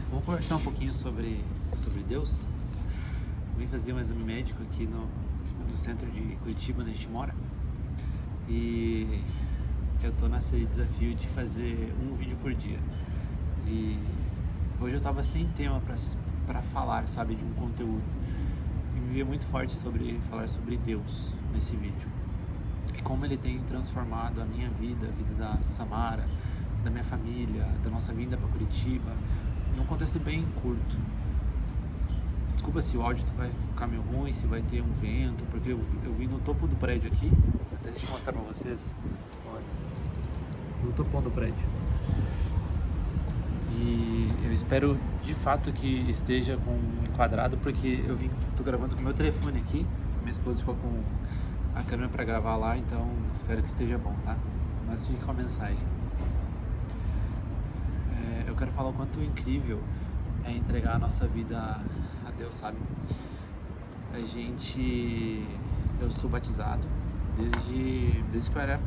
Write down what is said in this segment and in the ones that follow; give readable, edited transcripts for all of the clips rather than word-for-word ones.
Vamos conversar um pouquinho sobre Deus. Eu vim fazer um exame médico aqui no centro de Curitiba, onde a gente mora. E eu tô nesse desafio de fazer um vídeo por dia. E hoje eu tava sem tema para falar, sabe, de um conteúdo. E me veio muito forte sobre falar sobre Deus nesse vídeo. E como ele tem transformado a minha vida, a vida da Samara, da minha família, da nossa vinda para Curitiba, num contexto bem curto. Desculpa se o áudio vai ficar meio ruim, se vai ter um vento, porque eu vim no topo do prédio aqui. Até deixa eu mostrar pra vocês. Olha, tô no topão do prédio. E eu espero de fato que esteja com um enquadrado, porque tô gravando com o meu telefone aqui. Minha esposa ficou com a câmera pra gravar lá, então espero que esteja bom, tá? Mas fique com a mensagem. Eu quero falar o quanto incrível é entregar a nossa vida a Deus, sabe? Eu sou batizado desde que eu era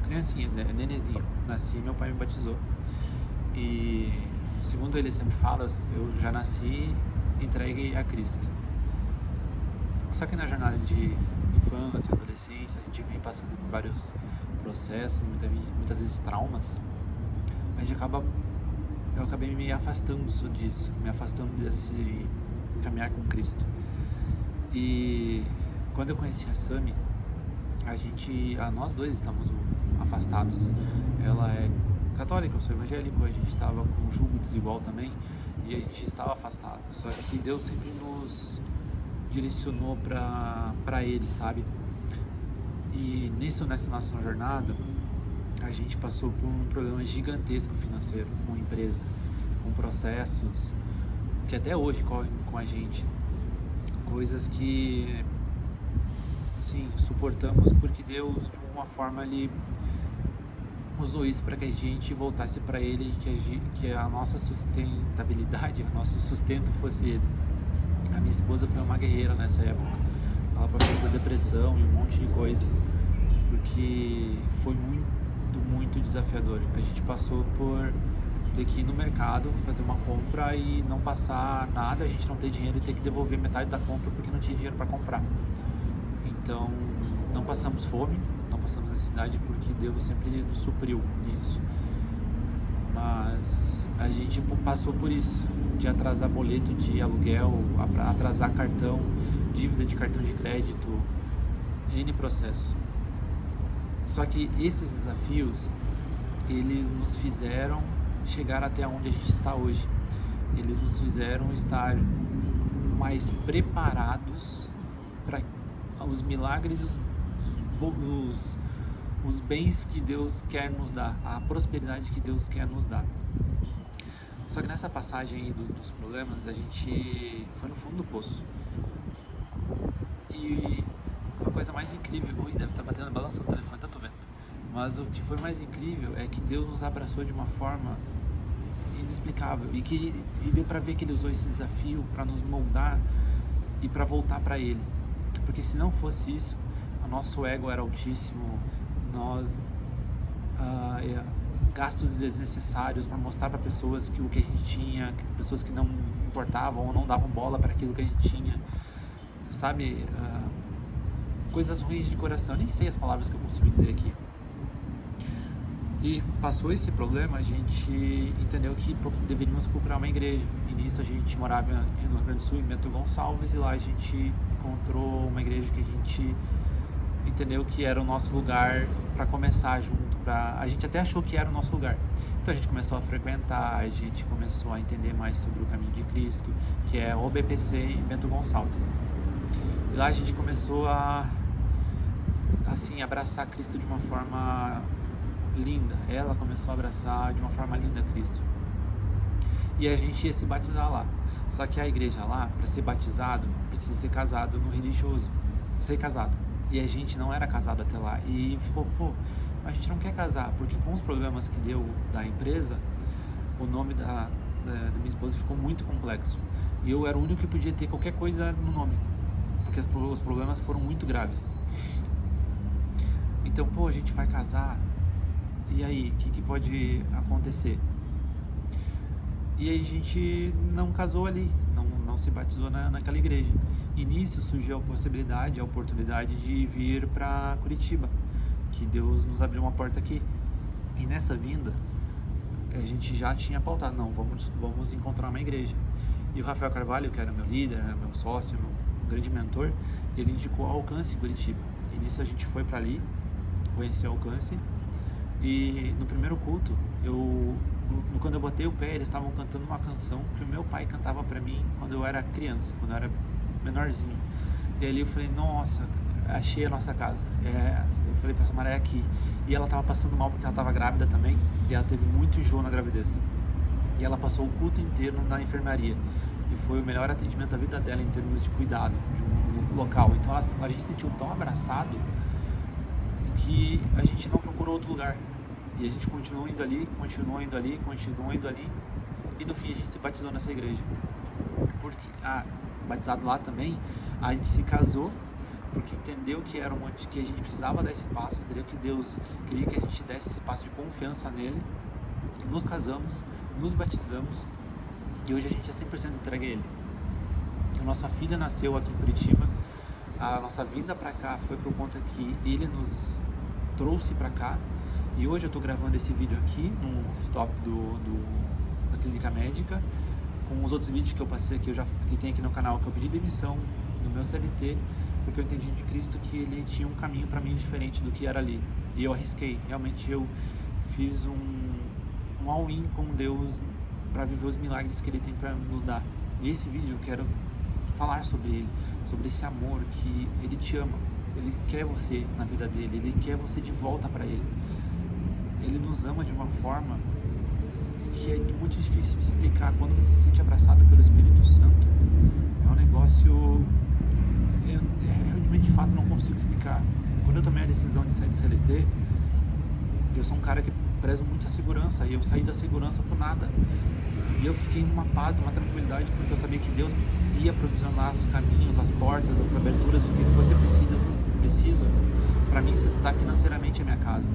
criancinha, nenenzinho. Nasci, meu pai me batizou. E segundo ele sempre fala, eu já nasci entregue a Cristo. Só que na jornada de infância, adolescência, a gente vem passando por vários processos, muitas vezes traumas. Eu acabei me afastando disso, me afastando desse caminhar com Cristo. E quando eu conheci a Sami, nós dois estamos afastados. Ela é católica, eu sou evangélico, a gente estava com um jugo desigual também e a gente estava afastado. Só que Deus sempre nos direcionou para Ele, sabe? E nessa nossa jornada, a gente passou por um problema gigantesco financeiro, com empresa, com processos que até hoje correm com a gente, coisas que, assim, suportamos porque Deus, de alguma forma, Ele usou isso para que a gente voltasse para Ele e que a nossa sustentabilidade, o nosso sustento fosse Ele. A minha esposa foi uma guerreira nessa época, ela passou por depressão e um monte de coisa, porque foi muito desafiador. A gente passou por ter que ir no mercado fazer uma compra e não passar nada, a gente não ter dinheiro e ter que devolver metade da compra porque não tinha dinheiro para comprar. Então não passamos fome, não passamos necessidade, porque Deus sempre nos supriu nisso. Mas a gente passou por isso, de atrasar boleto de aluguel, atrasar cartão, dívida de cartão de crédito, N processos. Só que esses desafios, eles nos fizeram chegar até onde a gente está hoje. Eles nos fizeram estar mais preparados para os milagres, os bens que Deus quer nos dar, a prosperidade que Deus quer nos dar. Só que nessa passagem aí dos problemas, a gente foi no fundo do poço. E a coisa mais incrível, deve estar batendo balançando o telefone, tanto vento. Mas o que foi mais incrível é que Deus nos abraçou de uma forma inexplicável e deu para ver que Ele usou esse desafio para nos moldar e para voltar para Ele. Porque se não fosse isso, o nosso ego era altíssimo, gastos desnecessários para mostrar para pessoas que o que a gente tinha, pessoas que não importavam ou não davam bola para aquilo que a gente tinha, sabe? Coisas ruins de coração, nem sei as palavras que eu consigo dizer aqui. E passou esse problema, a gente entendeu que deveríamos procurar uma igreja. E nisso a gente morava no Rio Grande do Sul, em Bento Gonçalves, e lá a gente encontrou uma igreja que a gente entendeu que era o nosso lugar para começar junto. A gente até achou que era o nosso lugar. Então a gente começou a frequentar, a gente começou a entender mais sobre o caminho de Cristo, que é o BPC em Bento Gonçalves. E lá a gente começou a abraçar Cristo de uma forma linda. Ela começou a abraçar de uma forma linda Cristo. E a gente ia se batizar lá. Só que a igreja lá, para ser batizado, precisa ser casado no religioso. Ser casado. E a gente não era casado até lá. E ficou, a gente não quer casar, porque com os problemas que deu da empresa, o nome da minha esposa ficou muito complexo. E eu era o único que podia ter qualquer coisa no nome, porque os problemas foram muito graves. Então, a gente vai casar, e aí, o que pode acontecer? E aí a gente não casou ali, não se batizou naquela igreja. E nisso surgiu a possibilidade, a oportunidade de vir para Curitiba, que Deus nos abriu uma porta aqui. E nessa vinda, a gente já tinha pautado, não, vamos encontrar uma igreja. E o Rafael Carvalho, que era meu líder, era meu sócio, meu grande mentor, ele indicou a Alcance em Curitiba. E nisso a gente foi para ali, conheceu a Alcance. E no primeiro culto, quando eu botei o pé, eles estavam cantando uma canção que o meu pai cantava para mim quando eu era criança, quando eu era menorzinho. E ali eu falei, nossa, achei a nossa casa. Eu falei pra Samara, é aqui. E ela tava passando mal porque ela tava grávida também, e ela teve muito enjoo na gravidez. E ela passou o culto inteiro na enfermaria. E foi o melhor atendimento da vida dela em termos de cuidado de um local. Então a gente se sentiu tão abraçado que a gente não procurou outro lugar. E a gente continuou indo ali. E no fim a gente se batizou nessa igreja. Porque, batizado lá também, a gente se casou porque entendeu que era que a gente precisava dar esse passo, entendeu que Deus queria que a gente desse esse passo de confiança nele. Nos casamos, nos batizamos e hoje a gente é 100% entregue a ele. A nossa filha nasceu aqui em Curitiba. A nossa vinda para cá foi por conta que ele nos trouxe para cá. E hoje eu estou gravando esse vídeo aqui no rooftop da clínica médica, com os outros vídeos que eu passei, que tem aqui no canal, que eu pedi demissão do meu CLT, porque eu entendi de Cristo que ele tinha um caminho para mim diferente do que era ali. E eu arrisquei, realmente eu fiz um all-in com Deus para viver os milagres que ele tem para nos dar. E esse vídeo eu quero falar sobre ele, sobre esse amor que ele te ama, ele quer você na vida dele, ele quer você de volta para ele. Ele nos ama de uma forma que é muito difícil de explicar. Quando você se sente abraçado pelo Espírito Santo, é um negócio, eu de fato não consigo explicar. Quando eu tomei a decisão de sair do CLT, eu sou um cara que prezo muito a segurança, e eu saí da segurança por nada. E eu fiquei numa paz, numa tranquilidade, porque eu sabia que Deus ia provisionar os caminhos, as portas, as aberturas do que você precisa para mim sustentar financeiramente a minha casa.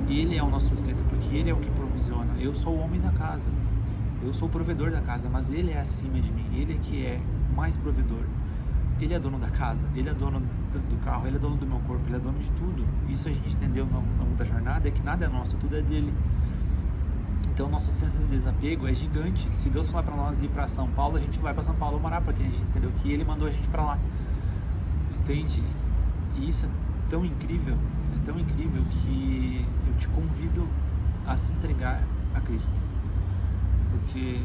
Ele é o nosso sustento, porque Ele é o que provisiona. Eu sou o homem da casa, eu sou o provedor da casa, mas Ele é acima de mim, Ele é que é mais provedor. Ele é dono da casa, Ele é dono do carro, Ele é dono do meu corpo, Ele é dono de tudo. Isso a gente entendeu no longo da jornada, é que nada é nosso, tudo é dele. Então nosso senso de desapego é gigante. Se Deus falar para nós ir para São Paulo, a gente vai para São Paulo morar, porque a gente entendeu que Ele mandou a gente para lá. Entende? E isso é tão incrível que eu te convido a se entregar a Cristo, porque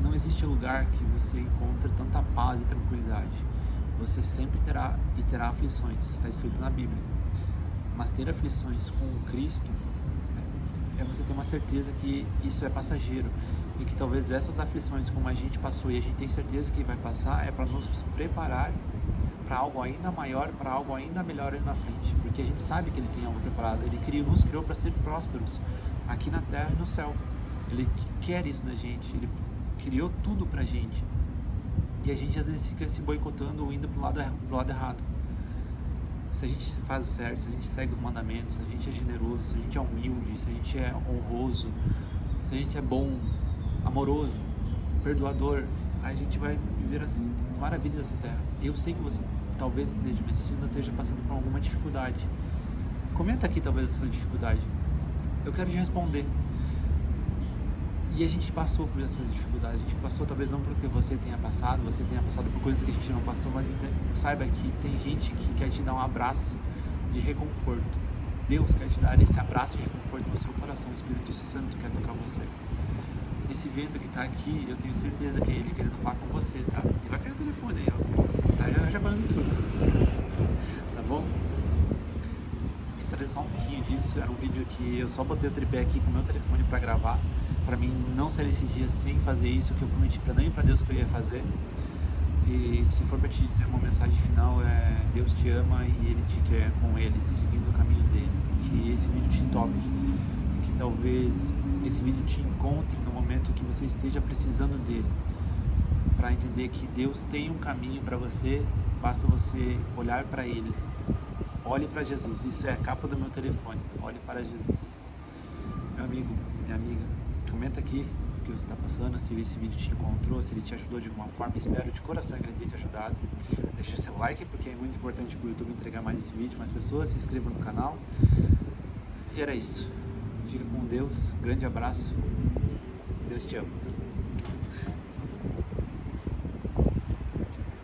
não existe lugar que você encontre tanta paz e tranquilidade. Você sempre terá aflições, isso está escrito na Bíblia, mas ter aflições com Cristo é você ter uma certeza que isso é passageiro, e que talvez essas aflições, como a gente passou e a gente tem certeza que vai passar, é para nos preparar para algo ainda maior, para algo ainda melhor ali na frente, porque a gente sabe que Ele tem algo preparado. Ele nos criou para ser prósperos aqui na terra e no céu. Ele quer isso da gente, Ele criou tudo pra gente, e a gente às vezes fica se boicotando ou indo pro lado errado. Se a gente faz o certo, se a gente segue os mandamentos, se a gente é generoso, se a gente é humilde, se a gente é honroso, se a gente é bom, amoroso, perdoador, a gente vai viver as maravilhas dessa terra. Eu sei que você talvez esteja me assistindo, esteja passando por alguma dificuldade. Comenta aqui talvez a sua dificuldade, eu quero te responder. E a gente passou por essas dificuldades, a gente passou talvez não porque você tenha passado por coisas que a gente não passou, mas saiba que tem gente que quer te dar um abraço de reconforto. Deus quer te dar esse abraço de reconforto no seu coração, o Espírito Santo quer tocar você. Esse vento que está aqui, eu tenho certeza que é Ele querendo falar com você, tá? E vai cair o telefone aí, ó, tá já falando tudo, tá bom? Quis trazer só um pouquinho disso, era um vídeo que eu só botei o tripé aqui com o meu telefone para gravar, para mim não sair esse dia sem fazer isso que eu prometi para mim e para Deus que eu ia fazer. E se for para te dizer uma mensagem final, Deus te ama e Ele te quer com Ele, seguindo o caminho dele. Que esse vídeo te toque, e que talvez esse vídeo te encontre no momento que você esteja precisando dele, para entender que Deus tem um caminho para você, basta você olhar para Ele. Olhe para Jesus, isso é a capa do meu telefone, olhe para Jesus. Meu amigo, minha amiga, comenta aqui o que você está passando, se esse vídeo te encontrou, se ele te ajudou de alguma forma. Espero de coração que ele tenha te ajudado. Deixa o seu like, porque é muito importante para o YouTube entregar mais esse vídeo, mais pessoas. Se inscreva no canal. E era isso. Fica com Deus. Grande abraço. Deus te ama.